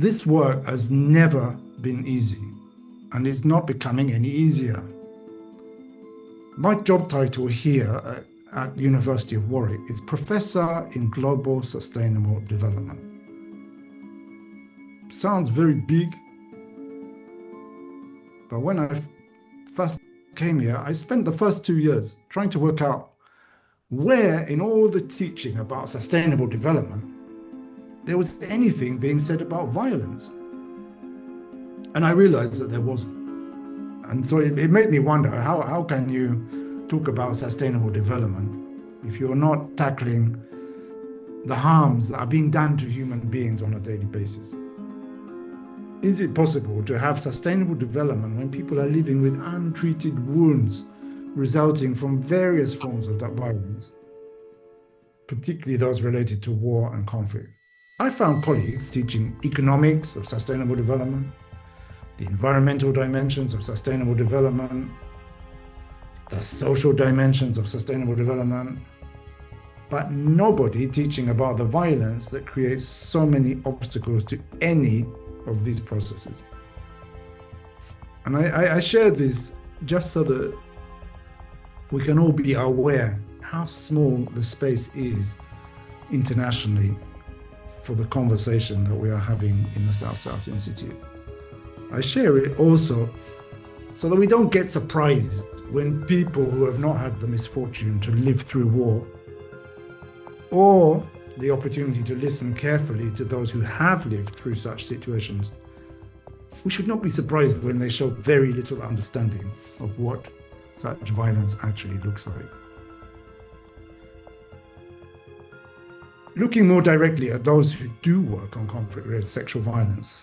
This work has never been easy, and it's not becoming any easier. My job title here at University of Warwick is Professor in Global Sustainable Development. Sounds very big, but when I first came here, I spent the first 2 years trying to work out where in all the teaching about sustainable development there was anything being said about violence. And I realized that there wasn't. And so it made me wonder, how can you talk about sustainable development if you're not tackling the harms that are being done to human beings on a daily basis? Is it possible to have sustainable development when people are living with untreated wounds resulting from various forms of that violence, particularly those related to war and conflict? I found colleagues teaching economics of sustainable development, the environmental dimensions of sustainable development, the social dimensions of sustainable development, but nobody teaching about the violence that creates so many obstacles to any of these processes. And I share this just so that we can all be aware how small the space is internationally for the conversation that we are having in the South-South Institute. I share it also so that we don't get surprised when people who have not had the misfortune to live through war, or the opportunity to listen carefully to those who have lived through such situations, we should not be surprised when they show very little understanding of what such violence actually looks like. Looking more directly at those who do work on conflict-related sexual violence,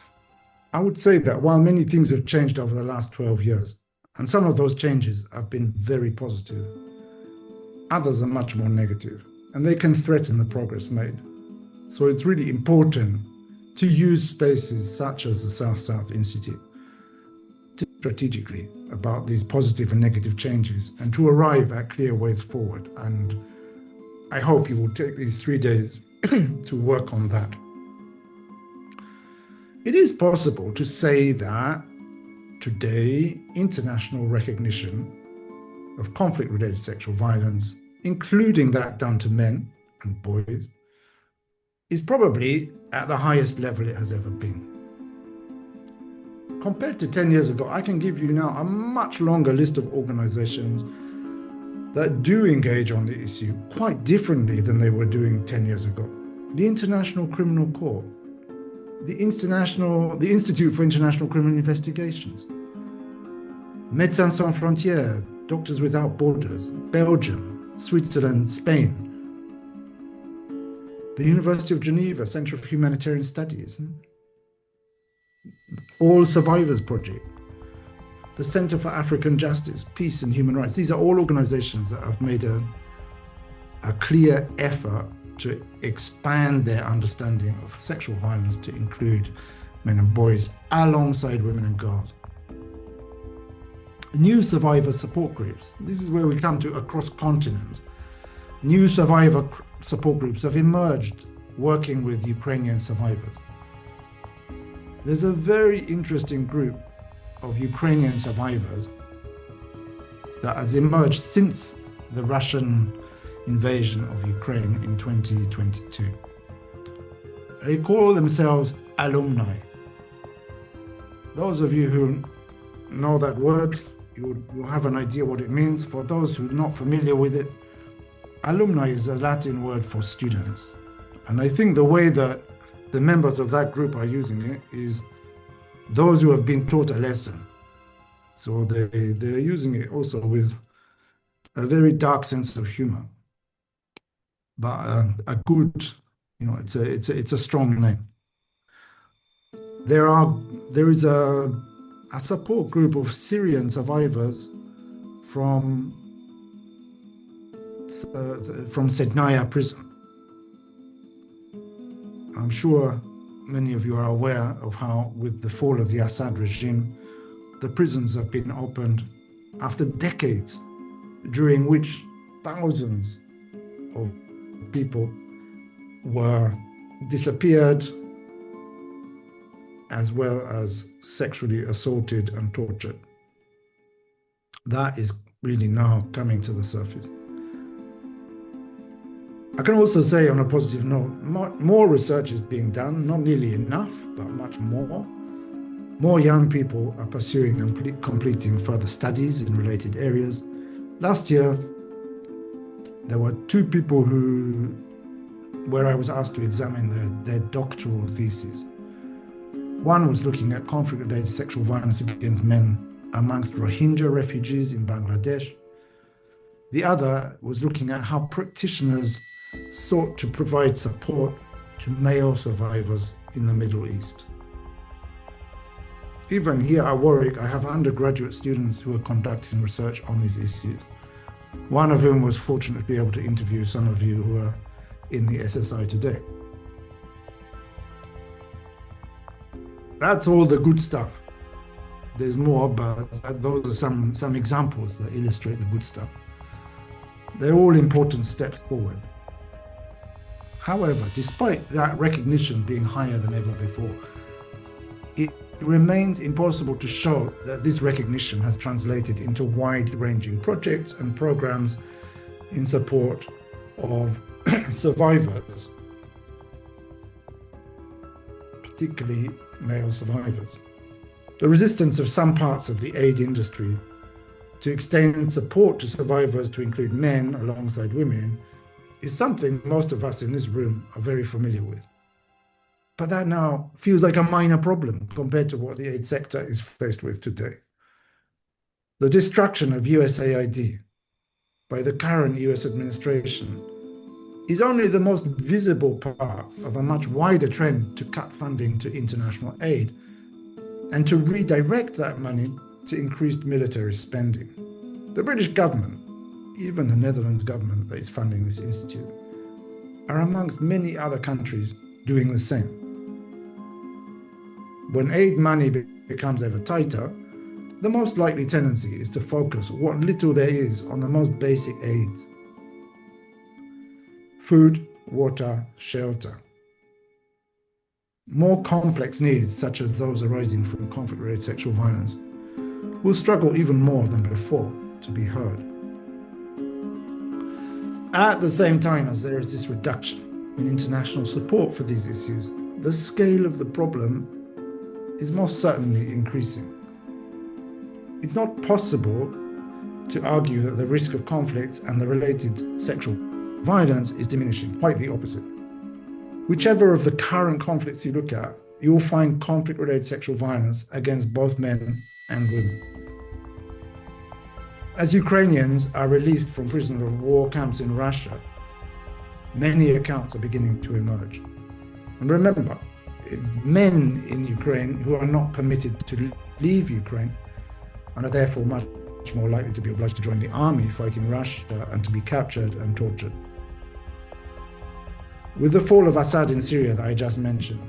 I would say that while many things have changed over the last 12 years, and some of those changes have been very positive, others are much more negative, and they can threaten the progress made. So it's really important to use spaces such as the South-South Institute to think strategically about these positive and negative changes and to arrive at clear ways forward. And I hope you will take these 3 days to work on that. It is possible to say that today, international recognition of conflict-related sexual violence, including that done to men and boys, is probably at the highest level it has ever been. Compared to 10 years ago, I can give you now a much longer list of organizations that do engage on the issue quite differently than they were doing 10 years ago. The International Criminal Court, the Institute for International Criminal Investigations, Médecins Sans Frontières, Doctors Without Borders, Belgium, Switzerland, Spain, the University of Geneva Center for Humanitarian Studies, All Survivors Project, the Center for African Justice, Peace and Human Rights. These are all organizations that have made a clear effort to expand their understanding of sexual violence to include men and boys alongside women and girls. New survivor support groups. This is where we come to across continents. New survivor support groups have emerged working with Ukrainian survivors. There's a very interesting group of Ukrainian survivors that has emerged since the Russian invasion of Ukraine in 2022. They call themselves alumni. Those of you who know that word, you'll have an idea what it means. For those who are not familiar with it, alumni is a Latin word for students. And I think the way that the members of that group are using it is those who have been taught a lesson. So they're using it also with a very dark sense of humor. But a good, it's a strong name. There is a support group of Syrian survivors from Sednaya prison. I'm sure many of you are aware of how, with the fall of the Assad regime, the prisons have been opened after decades, during which thousands of people were disappeared, as well as sexually assaulted and tortured. That is really now coming to the surface. I can also say, on a positive note, more research is being done, not nearly enough, but much more. More young people are pursuing and completing further studies in related areas. Last year, there were 2 people where I was asked to examine their doctoral theses. One was looking at conflict-related sexual violence against men amongst Rohingya refugees in Bangladesh. The other was looking at how practitioners sought to provide support to male survivors in the Middle East. Even here at Warwick, I have undergraduate students who are conducting research on these issues. One of whom was fortunate to be able to interview some of you who are in the SSI today. That's all the good stuff. There's more, but those are some examples that illustrate the good stuff. They're all important steps forward. However, despite that recognition being higher than ever before, it remains impossible to show that this recognition has translated into wide-ranging projects and programs in support of survivors, particularly male survivors. The resistance of some parts of the aid industry to extend support to survivors to include men alongside women is something most of us in this room are very familiar with. But that now feels like a minor problem compared to what the aid sector is faced with today. The destruction of USAID by the current US administration is only the most visible part of a much wider trend to cut funding to international aid and to redirect that money to increased military spending. The British government, even the Netherlands government that is funding this institute, are amongst many other countries doing the same. When aid money becomes ever tighter, the most likely tendency is to focus what little there is on the most basic aids: food, water, shelter. More complex needs, such as those arising from conflict-related sexual violence, will struggle even more than before to be heard. At the same time as there is this reduction in international support for these issues, the scale of the problem is most certainly increasing. It's not possible to argue that the risk of conflicts and the related sexual violence is diminishing, quite the opposite. Whichever of the current conflicts you look at, you will find conflict-related sexual violence against both men and women. As Ukrainians are released from prisoner of war camps in Russia, many accounts are beginning to emerge. And remember, it's men in Ukraine who are not permitted to leave Ukraine and are therefore much more likely to be obliged to join the army fighting Russia and to be captured and tortured. With the fall of Assad in Syria that I just mentioned,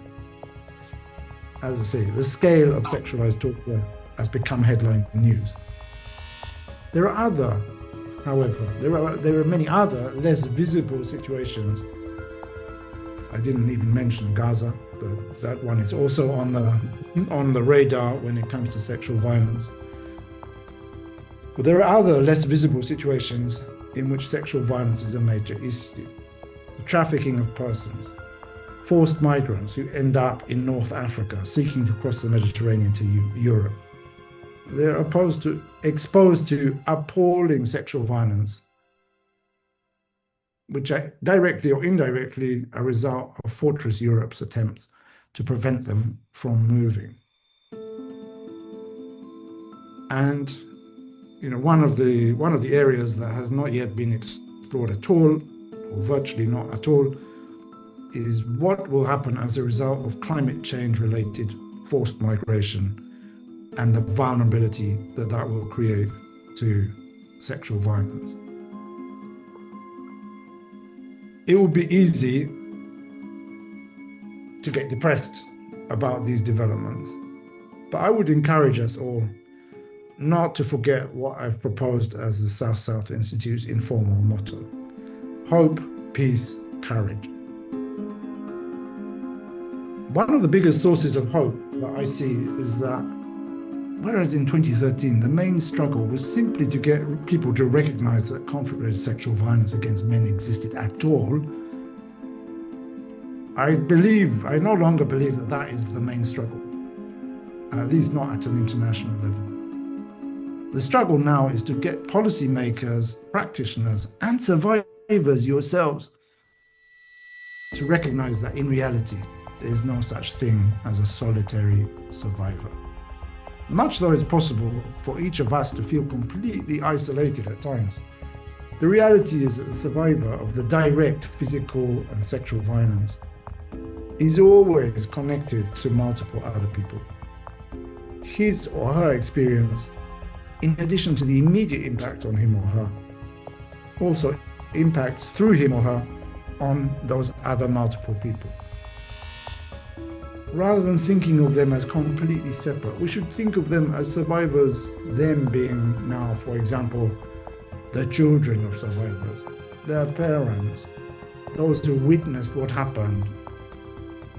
as I say, the scale of sexualized torture has become headline news. There are many other less visible situations. I didn't even mention Gaza, but that one is also on the radar when it comes to sexual violence. But there are other less visible situations in which sexual violence is a major issue. The trafficking of persons, forced migrants who end up in North Africa seeking to cross the Mediterranean to Europe. They're exposed to appalling sexual violence, which are directly or indirectly a result of Fortress Europe's attempts to prevent them from moving. And one of the areas that has not yet been explored at all, or virtually not at all, is what will happen as a result of climate change related forced migration and the vulnerability that will create to sexual violence. It would be easy to get depressed about these developments, but I would encourage us all not to forget what I've proposed as the South-South Institute's informal motto: hope, peace, courage. One of the biggest sources of hope that I see is that whereas in 2013, the main struggle was simply to get people to recognize that conflict-related sexual violence against men existed at all, I no longer believe that that is the main struggle, at least not at an international level. The struggle now is to get policymakers, practitioners, and survivors yourselves to recognize that in reality, there is no such thing as a solitary survivor. Much though it's possible for each of us to feel completely isolated at times, the reality is that the survivor of the direct physical and sexual violence is always connected to multiple other people. His or her experience, in addition to the immediate impact on him or her, also impacts through him or her on those other multiple people. Rather than thinking of them as completely separate, we should think of them as survivors, them being now, for example, the children of survivors, their parents, those who witnessed what happened.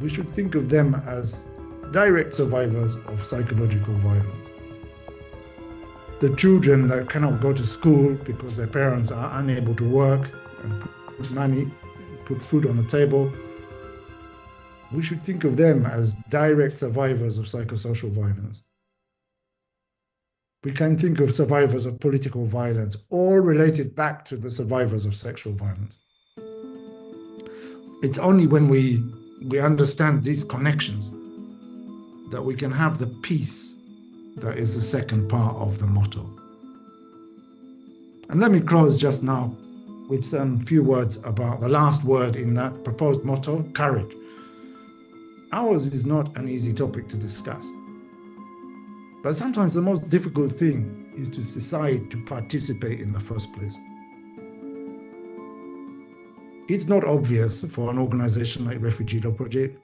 We should think of them as direct survivors of psychological violence. The children that cannot go to school because their parents are unable to work and put money, put food on the table. We should think of them as direct survivors of psychosocial violence. We can think of survivors of political violence, all related back to the survivors of sexual violence. It's only when we understand these connections that we can have the peace that is the second part of the motto. And let me close just now with some few words about the last word in that proposed motto, courage. Ours is not an easy topic to discuss. But sometimes the most difficult thing is to decide to participate in the first place. It's not obvious for an organization like Refugee Law Project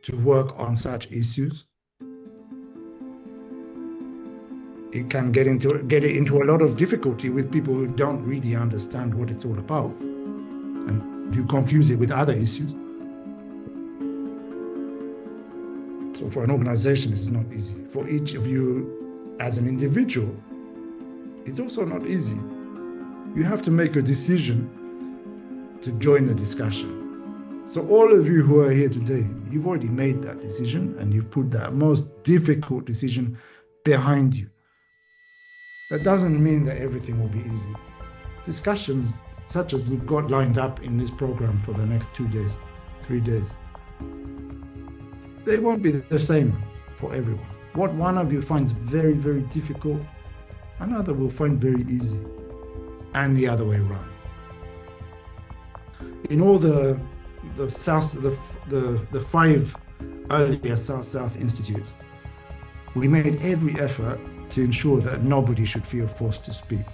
to work on such issues. It can get into a lot of difficulty with people who don't really understand what it's all about, and you confuse it with other issues. So for an organization, it's not easy. For each of you as an individual, it's also not easy. You have to make a decision to join the discussion. So all of you who are here today, you've already made that decision and you've put that most difficult decision behind you. That doesn't mean that everything will be easy. Discussions such as we've got lined up in this program for the next 2 days, 3 days, they won't be the same for everyone. What one of you finds very, very difficult, another will find very easy, and the other way around. In all the 5 earlier South-South institutes, we made every effort to ensure that nobody should feel forced to speak,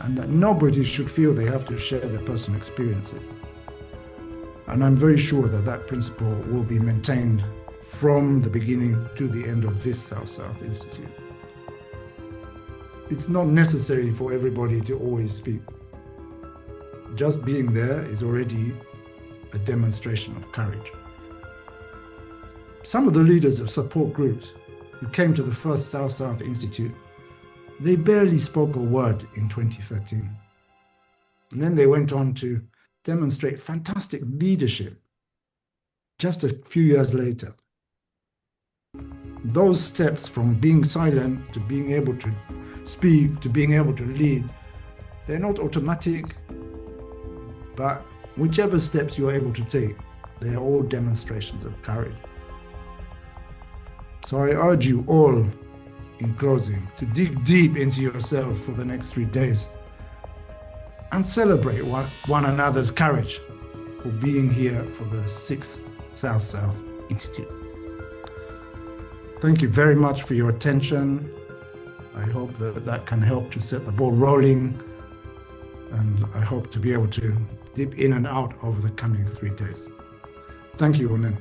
and that nobody should feel they have to share their personal experiences. And I'm very sure that that principle will be maintained from the beginning to the end of this South-South Institute. It's not necessary for everybody to always speak. Just being there is already a demonstration of courage. Some of the leaders of support groups who came to the first South-South Institute, they barely spoke a word in 2013. And then they went on to demonstrate fantastic leadership just a few years later. Those steps from being silent to being able to speak to being able to lead, they're not automatic, but whichever steps you're able to take, they are all demonstrations of courage. So I urge you all, in closing, to dig deep into yourself for the next 3 days and celebrate one another's courage for being here for the 6th South-South Institute. Thank you very much for your attention. I hope that can help to set the ball rolling, and I hope to be able to dip in and out over the coming 3 days. Thank you, Onen.